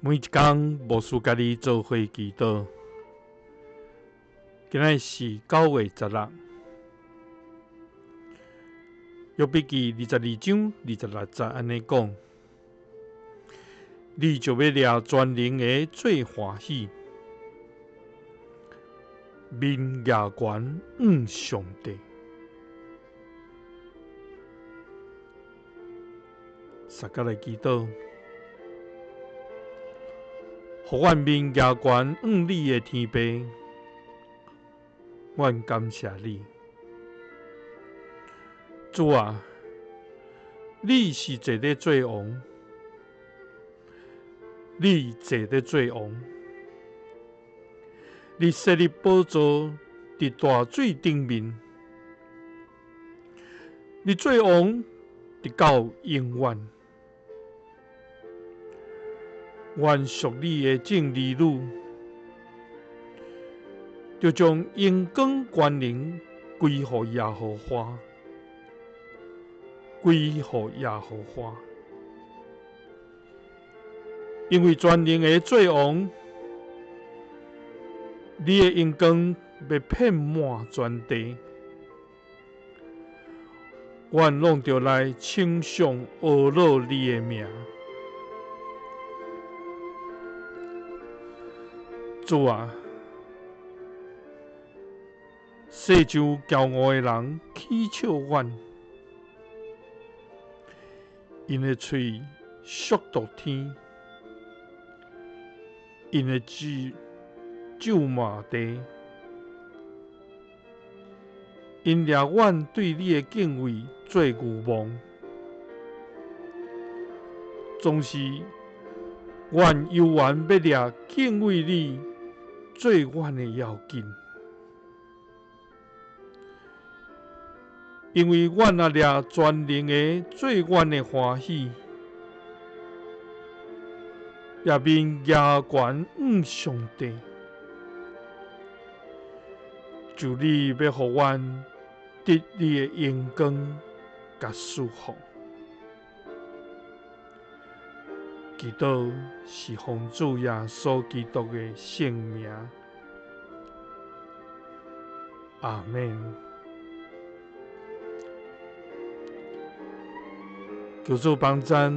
每一天牧师甲你做伙祈祷。今仔是9月16日，约笔记22章26节安尼讲：你就要抓全能的最欢喜，面牙悬向上帝。大家来祈祷，互阮面牙悬向你的天父，阮感谢你。主啊，你是坐咧做王，你坐咧做王，你设立宝座伫大水顶面，你做王直到永远。愿属你的正儿女，就将荣光权能归予耶和华，归予耶和华。因为全能的做王，你的荣光要遍满全地。愿拢着来称颂学乐你的名。主啊，世上骄傲的人取笑阮，因的嘴亵渎天，因的咒骂地，因掠阮对你的敬畏做愚妄，总是阮犹原要掠敬畏你做阮的要紧，因为阮若掠全能的做阮的欢喜，也面牙悬向上帝。就你要互阮得你的荣光甲祝福。祈祷是奉主耶稣基督的圣名，阿们。求主帮咱，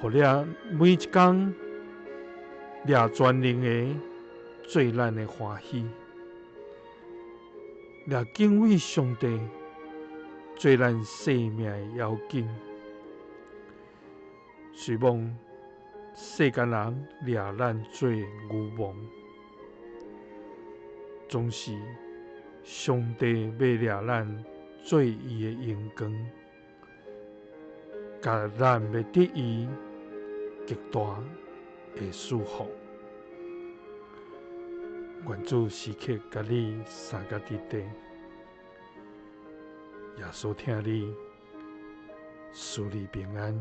互了每一天掠全能的做咱的欢喜，掠敬畏上帝做咱生命的要紧。希望世间人掠咱做愚妄，总是上帝要掠咱做伊的荣光，甲咱要得伊极大的祝福。愿主时刻甲你三甲伫地，耶稣听你，赐你平安。